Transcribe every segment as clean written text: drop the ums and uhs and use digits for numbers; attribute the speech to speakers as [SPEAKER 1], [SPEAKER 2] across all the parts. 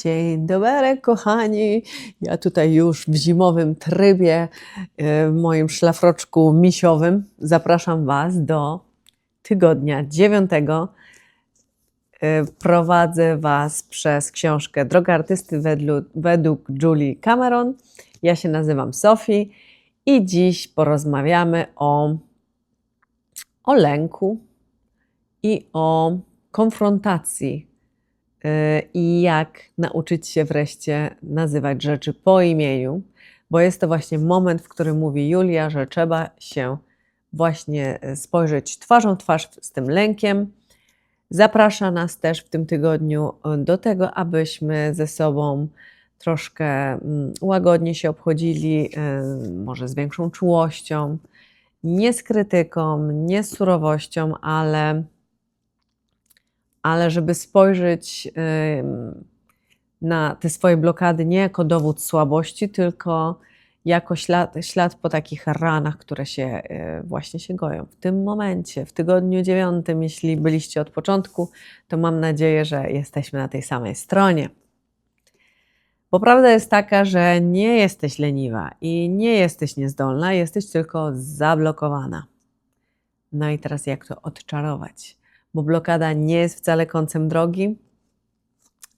[SPEAKER 1] Dzień dobry, kochani. Ja tutaj już w zimowym trybie, w moim szlafroczku misiowym zapraszam Was do tygodnia 9. Prowadzę Was przez książkę Droga artysty według Julie Cameron. Ja się nazywam Sophie i dziś porozmawiamy o lęku i o konfrontacji i jak nauczyć się wreszcie nazywać rzeczy po imieniu, bo jest to właśnie moment, w którym mówi Julia, że trzeba się właśnie spojrzeć twarzą w twarz z tym lękiem. Zaprasza nas też w tym tygodniu do tego, abyśmy ze sobą troszkę łagodnie się obchodzili, może z większą czułością, nie z krytyką, nie z surowością, ale żeby spojrzeć na te swoje blokady nie jako dowód słabości, tylko jako ślad po takich ranach, które się właśnie się goją. W tym momencie, w tygodniu 9, jeśli byliście od początku, to mam nadzieję, że jesteśmy na tej samej stronie. Bo prawda jest taka, że nie jesteś leniwa i nie jesteś niezdolna, jesteś tylko zablokowana. No i teraz jak to odczarować? Bo blokada nie jest wcale końcem drogi,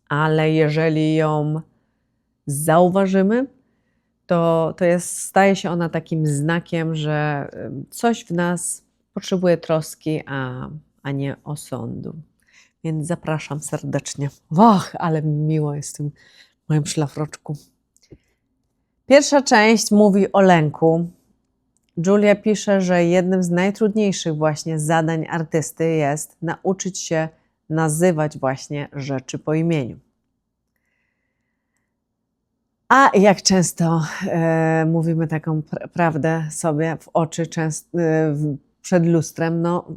[SPEAKER 1] ale jeżeli ją zauważymy, to staje się ona takim znakiem, że coś w nas potrzebuje troski, a nie osądu. Więc zapraszam serdecznie. Ale miło jest w tym moim szlafroczku. Pierwsza część mówi o lęku. Julia pisze, że jednym z najtrudniejszych właśnie zadań artysty jest nauczyć się nazywać właśnie rzeczy po imieniu. A jak często mówimy taką prawdę sobie w oczy przed lustrem, no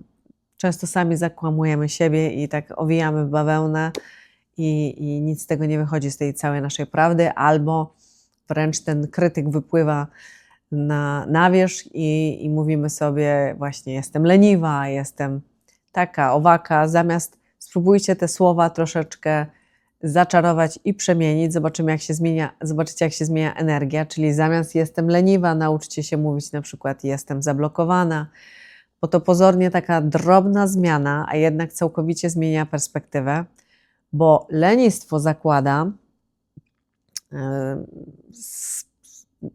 [SPEAKER 1] często sami zakłamujemy siebie i tak owijamy w bawełnę i nic z tego nie wychodzi z tej całej naszej prawdy, albo wręcz ten krytyk wypływa na wierzch i mówimy sobie właśnie jestem leniwa, jestem taka, owaka, zamiast spróbujcie te słowa troszeczkę zaczarować i przemienić, zobaczycie jak się zmienia energia, czyli zamiast jestem leniwa, nauczcie się mówić na przykład jestem zablokowana, bo to pozornie taka drobna zmiana, a jednak całkowicie zmienia perspektywę, bo lenistwo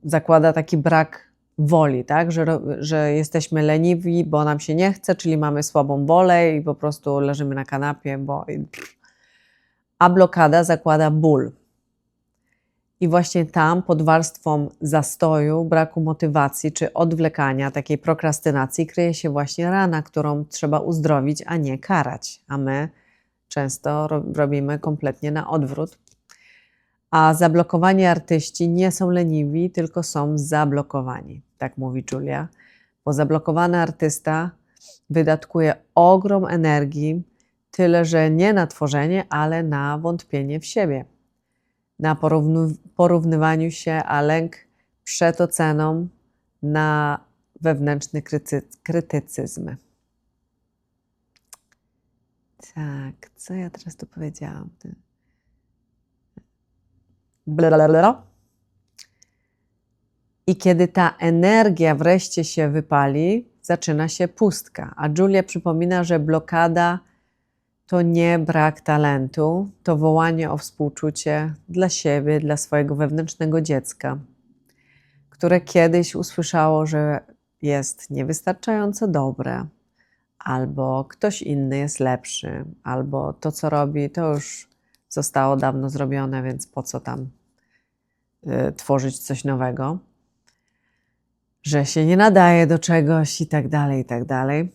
[SPEAKER 1] zakłada taki brak woli, tak? Że jesteśmy leniwi, bo nam się nie chce, czyli mamy słabą wolę i po prostu leżymy na kanapie, a blokada zakłada ból. I właśnie tam pod warstwą zastoju, braku motywacji czy odwlekania, takiej prokrastynacji kryje się właśnie rana, którą trzeba uzdrowić, a nie karać. A my często robimy kompletnie na odwrót. A zablokowani artyści nie są leniwi, tylko są zablokowani, tak mówi Julia. Bo zablokowany artysta wydatkuje ogrom energii, tyle że nie na tworzenie, ale na wątpienie w siebie, na porównywaniu się, a lęk przed oceną, na wewnętrzny krytycyzm. Tak, co ja teraz tu powiedziałam? Blablabla. I kiedy ta energia wreszcie się wypali, zaczyna się pustka. A Julia przypomina, że blokada to nie brak talentu, to wołanie o współczucie dla siebie, dla swojego wewnętrznego dziecka, które kiedyś usłyszało, że jest niewystarczająco dobre, albo ktoś inny jest lepszy, albo to, co robi, to już zostało dawno zrobione, więc po co tam tworzyć coś nowego, że się nie nadaje do czegoś i tak dalej, i tak dalej.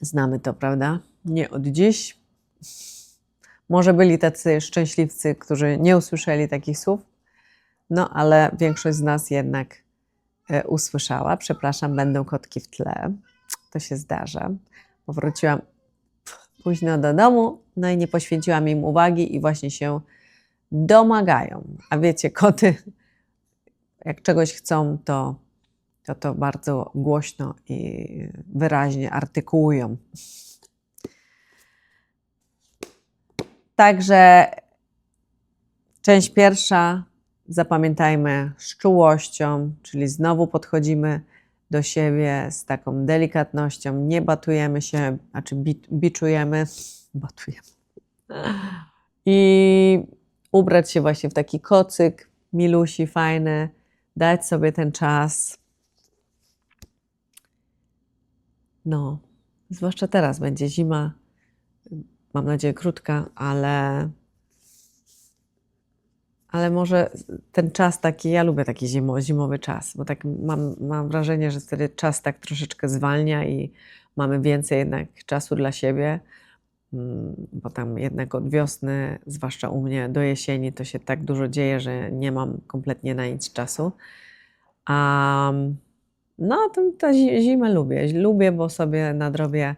[SPEAKER 1] Znamy to, prawda? Nie od dziś. Może byli tacy szczęśliwcy, którzy nie usłyszeli takich słów, no ale większość z nas jednak usłyszała. Przepraszam, będą kotki w tle. To się zdarza. Powróciłam późno do domu, no i nie poświęciłam im uwagi i właśnie się domagają. A wiecie, koty jak czegoś chcą, to bardzo głośno i wyraźnie artykułują. Także Część pierwsza, zapamiętajmy, z czułością, czyli znowu podchodzimy do siebie z taką delikatnością, nie batujemy się, znaczy biczujemy, batujemy. I ubrać się właśnie w taki kocyk, milusi, fajny, dać sobie ten czas. No, zwłaszcza teraz będzie zima, mam nadzieję krótka, ale może ten czas taki, ja lubię taki zimowy czas, bo tak mam wrażenie, że wtedy czas tak troszeczkę zwalnia i mamy więcej jednak czasu dla siebie, bo tam jednak od wiosny, zwłaszcza u mnie, do jesieni to się tak dużo dzieje, że nie mam kompletnie na nic czasu. No, tę zimę lubię, bo sobie nadrobię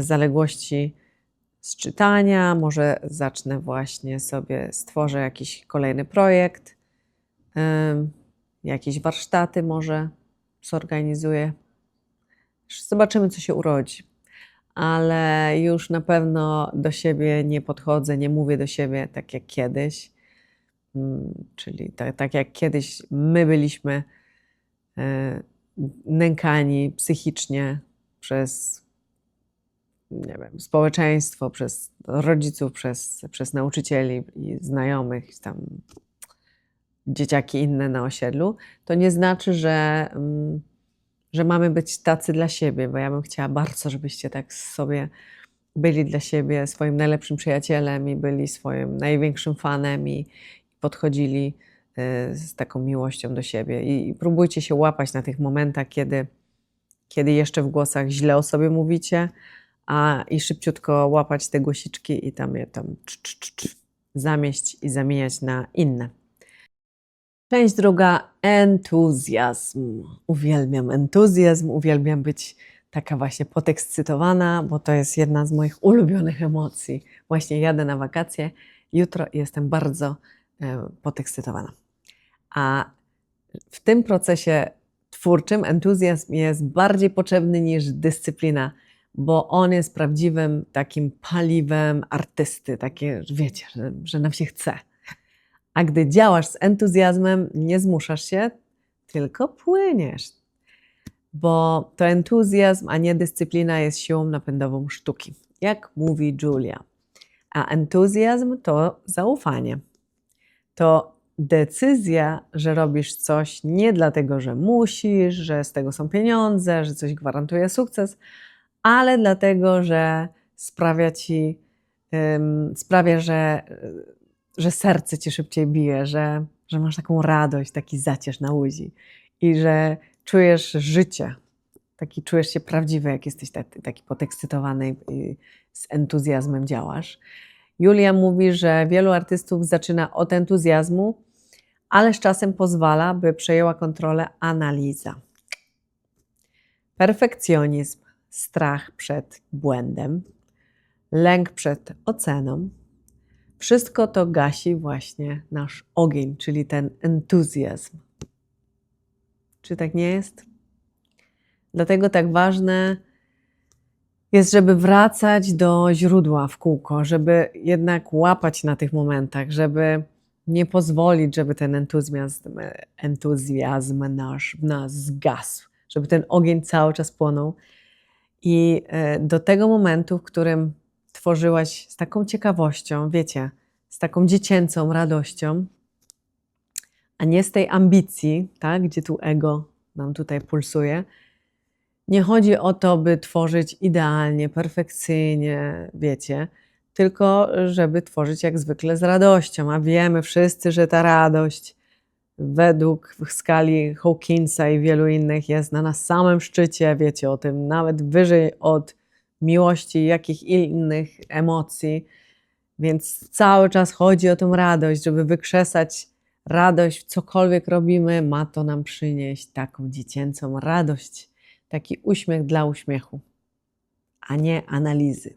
[SPEAKER 1] zaległości z czytania, może zacznę właśnie sobie, stworzę jakiś kolejny projekt, jakieś warsztaty może zorganizuję. Zobaczymy, co się urodzi. Ale już na pewno do siebie nie podchodzę, nie mówię do siebie tak jak kiedyś. Czyli tak jak kiedyś my byliśmy nękani psychicznie przez, nie wiem, społeczeństwo, przez rodziców, przez nauczycieli i znajomych, tam dzieciaki inne na osiedlu, to nie znaczy, że mamy być tacy dla siebie, bo ja bym chciała bardzo, żebyście tak sobie byli dla siebie swoim najlepszym przyjacielem i byli swoim największym fanem i podchodzili z taką miłością do siebie. I próbujcie się łapać na tych momentach, kiedy jeszcze w głosach źle o sobie mówicie, i szybciutko łapać te głosiczki i tam je zamieść i zamieniać na inne. Część druga, entuzjazm. Uwielbiam entuzjazm, uwielbiam być taka właśnie podekscytowana, bo to jest jedna z moich ulubionych emocji. Właśnie jadę na wakacje jutro i jestem bardzo podekscytowana. A w tym procesie twórczym entuzjazm jest bardziej potrzebny niż dyscyplina, bo on jest prawdziwym takim paliwem artysty, takie, wiecie, że nam się chce. A gdy działasz z entuzjazmem, nie zmuszasz się, tylko płyniesz. Bo to entuzjazm, a nie dyscyplina jest siłą napędową sztuki, jak mówi Julia. A entuzjazm to zaufanie. To decyzja, że robisz coś nie dlatego, że musisz, że z tego są pieniądze, że coś gwarantuje sukces, ale dlatego, że sprawia, że serce ci szybciej bije, że masz taką radość, taki zacież na łzi i że czujesz życie, czujesz się prawdziwy, jak jesteś taki podekscytowany i z entuzjazmem działasz. Julia mówi, że wielu artystów zaczyna od entuzjazmu, ale z czasem pozwala, by przejęła kontrolę analiza. Perfekcjonizm, strach przed błędem, lęk przed oceną. Wszystko to gasi właśnie nasz ogień, czyli ten entuzjazm. Czy tak nie jest? Dlatego tak ważne jest, żeby wracać do źródła w kółko, żeby jednak łapać na tych momentach, żeby nie pozwolić, żeby ten entuzjazm nasz w nas zgasł, żeby ten ogień cały czas płonął. I do tego momentu, w którym tworzyłaś z taką ciekawością, wiecie, z taką dziecięcą radością, a nie z tej ambicji, tak, gdzie tu ego nam tutaj pulsuje. Nie chodzi o to, by tworzyć idealnie, perfekcyjnie, wiecie, tylko żeby tworzyć jak zwykle z radością. A wiemy wszyscy, że ta radość według skali Hawkinsa i wielu innych jest na samym szczycie, wiecie o tym, nawet wyżej od miłości, jakich innych emocji. Więc cały czas chodzi o tą radość, żeby wykrzesać radość, cokolwiek robimy, ma to nam przynieść taką dziecięcą radość, taki uśmiech dla uśmiechu, a nie analizy.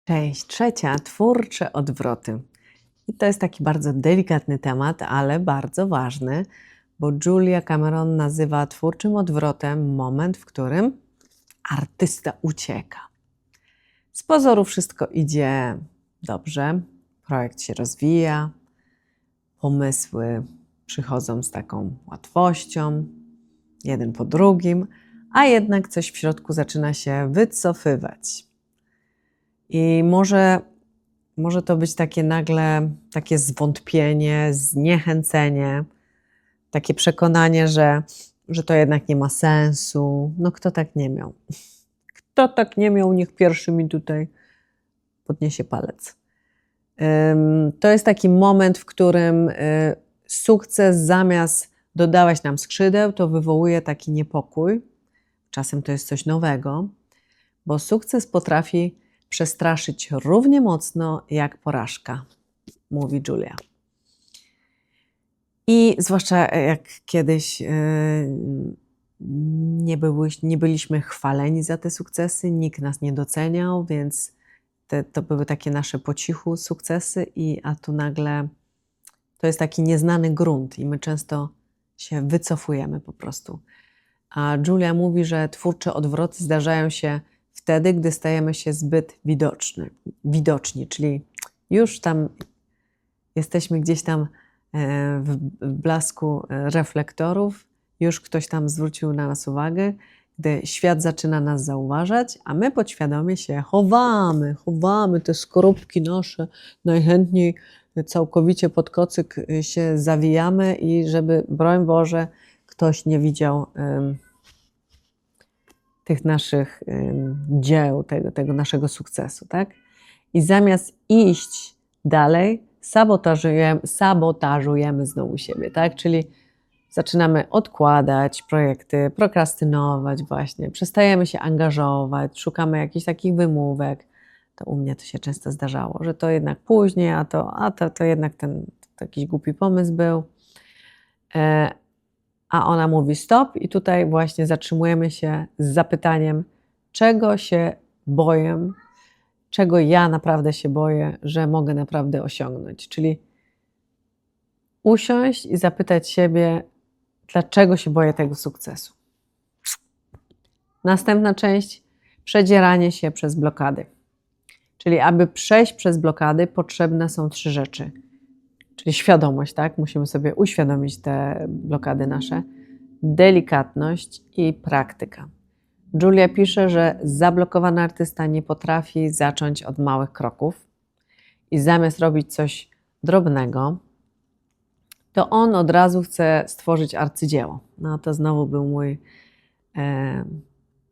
[SPEAKER 1] Część trzecia, twórcze odwroty. I to jest taki bardzo delikatny temat, ale bardzo ważny, bo Julia Cameron nazywa twórczym odwrotem moment, w którym artysta ucieka. Z pozoru wszystko idzie dobrze, projekt się rozwija, pomysły przychodzą z taką łatwością, jeden po drugim, a jednak coś w środku zaczyna się wycofywać. I może to być takie nagle, takie zwątpienie, zniechęcenie, takie przekonanie, że to jednak nie ma sensu. No kto tak nie miał? Kto tak nie miał, niech pierwszy mi tutaj podniesie palec. To jest taki moment, w którym sukces zamiast dodawać nam skrzydeł, to wywołuje taki niepokój. Czasem to jest coś nowego, bo sukces potrafi przestraszyć równie mocno jak porażka, mówi Julia. I zwłaszcza jak kiedyś nie byliśmy chwaleni za te sukcesy, nikt nas nie doceniał, więc to były takie nasze po cichu sukcesy, a tu nagle to jest taki nieznany grunt i my często się wycofujemy po prostu. A Julia mówi, że twórcze odwroty zdarzają się wtedy, gdy stajemy się zbyt widoczni, czyli już tam jesteśmy gdzieś tam w blasku reflektorów, już ktoś tam zwrócił na nas uwagę, gdy świat zaczyna nas zauważać, a my podświadomie się chowamy te skorupki nasze, najchętniej całkowicie pod kocyk się zawijamy i żeby, broń Boże, ktoś nie widział tych naszych dzieł, tego naszego sukcesu, tak? I zamiast iść dalej, sabotażujemy znowu siebie, tak? Czyli zaczynamy odkładać projekty, prokrastynować właśnie, przestajemy się angażować, szukamy jakichś takich wymówek. To u mnie to się często zdarzało, że to jednak później, to jednak ten jakiś głupi pomysł był. A ona mówi stop i tutaj właśnie zatrzymujemy się z zapytaniem, czego się boję, czego ja naprawdę się boję, że mogę naprawdę osiągnąć. Czyli usiąść i zapytać siebie, dlaczego się boję tego sukcesu. Następna część, przedzieranie się przez blokady. Czyli aby przejść przez blokady, potrzebne są 3 rzeczy. Czyli świadomość, tak? Musimy sobie uświadomić te blokady nasze. Delikatność i praktyka. Julia pisze, że zablokowany artysta nie potrafi zacząć od małych kroków i zamiast robić coś drobnego, to on od razu chce stworzyć arcydzieło. No to znowu był mój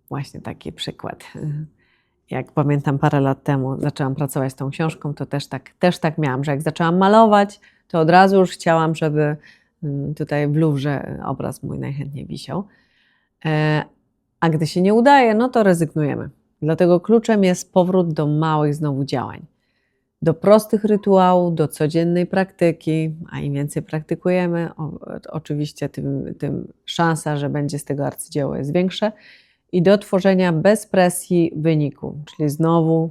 [SPEAKER 1] właśnie taki przykład. Jak pamiętam parę lat temu zaczęłam pracować z tą książką, to też tak miałam, że jak zaczęłam malować, to od razu już chciałam, żeby tutaj w Luwrze obraz mój najchętniej wisiał. A gdy się nie udaje, no to rezygnujemy. Dlatego kluczem jest powrót do małych znowu działań. Do prostych rytuałów, do codziennej praktyki, a im więcej praktykujemy, oczywiście tym szansa, że będzie z tego arcydzieło jest większa. I do tworzenia bez presji wyniku, czyli znowu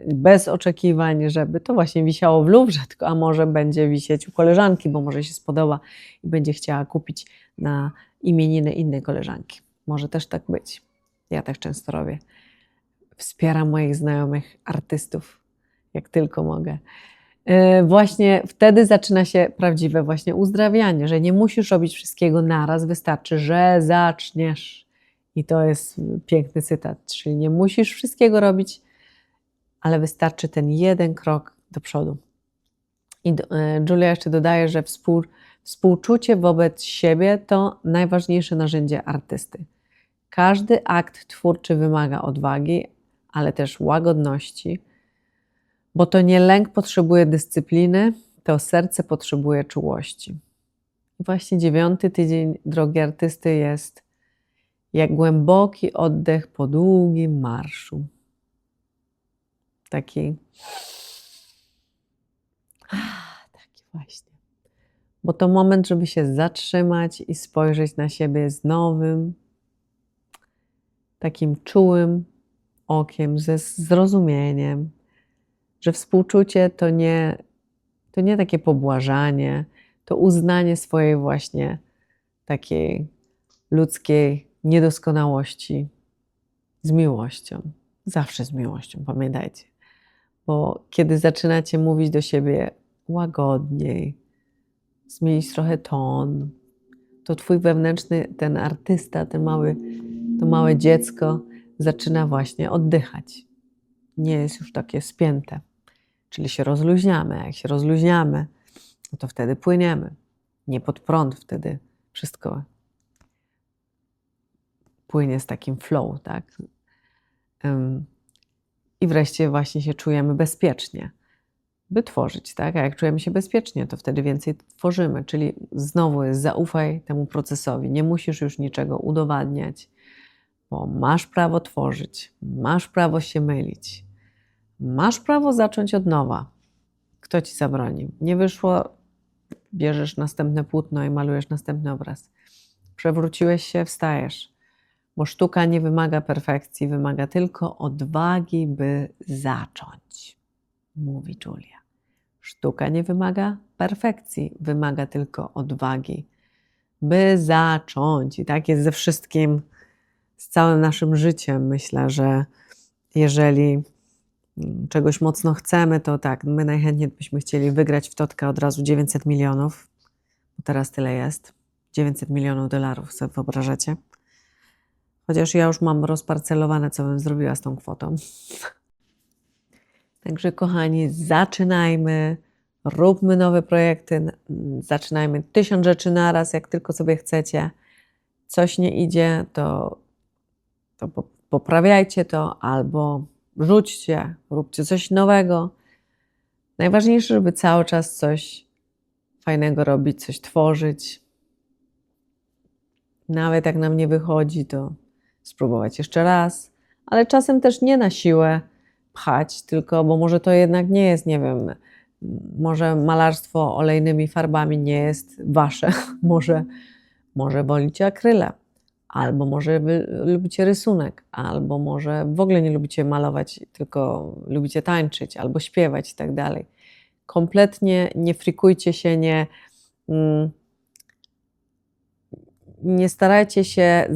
[SPEAKER 1] bez oczekiwań, żeby to właśnie wisiało w Luwrze, tylko a może będzie wisieć u koleżanki, bo może się spodoba i będzie chciała kupić na imieniny innej koleżanki. Może też tak być. Ja tak często robię. Wspieram moich znajomych artystów, jak tylko mogę. Właśnie wtedy zaczyna się prawdziwe właśnie uzdrawianie, że nie musisz robić wszystkiego naraz, wystarczy, że zaczniesz. I to jest piękny cytat, czyli nie musisz wszystkiego robić, ale wystarczy ten jeden krok do przodu. I Julia jeszcze dodaje, że współczucie wobec siebie to najważniejsze narzędzie artysty. Każdy akt twórczy wymaga odwagi, ale też łagodności, bo to nie lęk potrzebuje dyscypliny, to serce potrzebuje czułości. I właśnie 9. tydzień drogi artysty jest jak głęboki oddech po długim marszu. Taki właśnie. Bo to moment, żeby się zatrzymać i spojrzeć na siebie z nowym, takim czułym okiem, ze zrozumieniem, że współczucie to nie takie pobłażanie, to uznanie swojej właśnie takiej ludzkiej niedoskonałości z miłością. Zawsze z miłością, pamiętajcie. Bo kiedy zaczynacie mówić do siebie łagodniej, zmienić trochę ton. To twój wewnętrzny, ten artysta, to małe dziecko zaczyna właśnie oddychać. Nie jest już takie spięte. Czyli się rozluźniamy. Jak się rozluźniamy, no to wtedy płyniemy. Nie pod prąd, wtedy wszystko płynie z takim flow, tak? I wreszcie właśnie się czujemy bezpiecznie, by tworzyć, tak? A jak czujemy się bezpiecznie, to wtedy więcej tworzymy. Czyli znowu jest zaufaj temu procesowi. Nie musisz już niczego udowadniać, bo masz prawo tworzyć, masz prawo się mylić, masz prawo zacząć od nowa. Kto ci zabronił? Nie wyszło, bierzesz następne płótno i malujesz następny obraz. Przewróciłeś się, wstajesz. Bo sztuka nie wymaga perfekcji, wymaga tylko odwagi, by zacząć, mówi Julia. Sztuka nie wymaga perfekcji, wymaga tylko odwagi, by zacząć. I tak jest ze wszystkim, z całym naszym życiem. Myślę, że jeżeli czegoś mocno chcemy, to tak, my najchętniej byśmy chcieli wygrać w Totka od razu 900 milionów, bo teraz tyle jest. 900 milionów dolarów, sobie wyobrażacie? Chociaż ja już mam rozparcelowane, co bym zrobiła z tą kwotą. Także kochani, zaczynajmy, róbmy nowe projekty, zaczynajmy 1000 rzeczy naraz, jak tylko sobie chcecie. Coś nie idzie, to poprawiajcie to albo rzućcie, róbcie coś nowego. Najważniejsze, żeby cały czas coś fajnego robić, coś tworzyć. Nawet jak nam nie wychodzi, to spróbować jeszcze raz, ale czasem też nie na siłę pchać, tylko bo może to jednak nie jest, nie wiem, może malarstwo olejnymi farbami nie jest wasze, może wolicie akryle, albo może wy lubicie rysunek, albo może w ogóle nie lubicie malować, tylko lubicie tańczyć, albo śpiewać i tak dalej. Kompletnie nie frikujcie się, nie starajcie się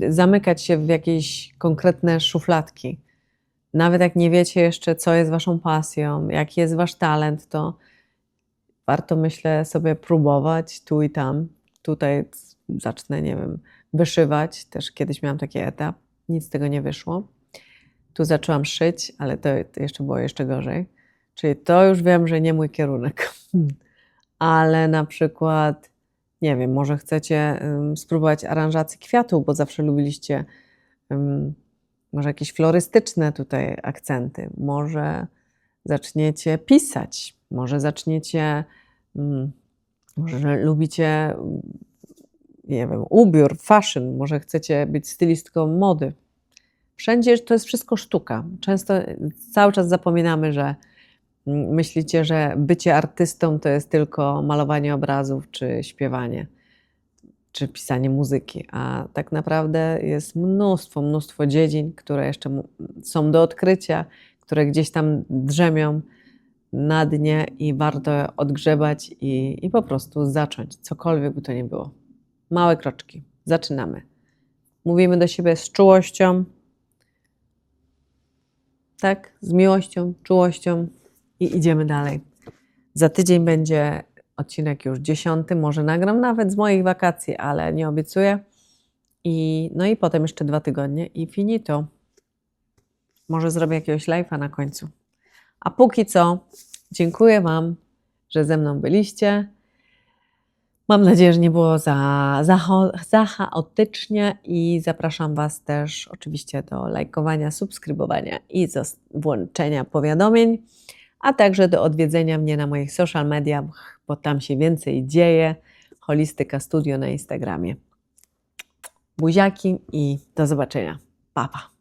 [SPEAKER 1] zamykać się w jakieś konkretne szufladki. Nawet jak nie wiecie jeszcze, co jest waszą pasją, jaki jest wasz talent, to warto, myślę, sobie próbować tu i tam. Tutaj zacznę, nie wiem, wyszywać. Też kiedyś miałam taki etap. Nic z tego nie wyszło. Tu zaczęłam szyć, ale to jeszcze było jeszcze gorzej. Czyli to już wiem, że nie mój kierunek. Ale na przykład, nie wiem, może chcecie spróbować aranżacji kwiatów, bo zawsze lubiliście może jakieś florystyczne tutaj akcenty. Może zaczniecie pisać, może zaczniecie, może lubicie, nie wiem, ubiór, fashion, może chcecie być stylistką mody. Wszędzie to jest wszystko sztuka. Często cały czas zapominamy, że myślicie, że bycie artystą to jest tylko malowanie obrazów, czy śpiewanie, czy pisanie muzyki, a tak naprawdę jest mnóstwo dziedzin, które jeszcze są do odkrycia, które gdzieś tam drzemią na dnie i warto odgrzebać i po prostu zacząć, cokolwiek by to nie było. Małe kroczki. Zaczynamy. Mówimy do siebie z czułością, tak? Z miłością, czułością i idziemy dalej. Za tydzień będzie odcinek już 10, może nagram nawet z moich wakacji, ale nie obiecuję. No i potem jeszcze 2 tygodnie i finito. Może zrobię jakiegoś live'a na końcu. A póki co, dziękuję Wam, że ze mną byliście. Mam nadzieję, że nie było za chaotycznie i zapraszam Was też oczywiście do lajkowania, subskrybowania i włączenia powiadomień, a także do odwiedzenia mnie na moich social mediach, bo tam się więcej dzieje. Holistyka Studio na Instagramie. Buziaki i do zobaczenia. Pa, pa.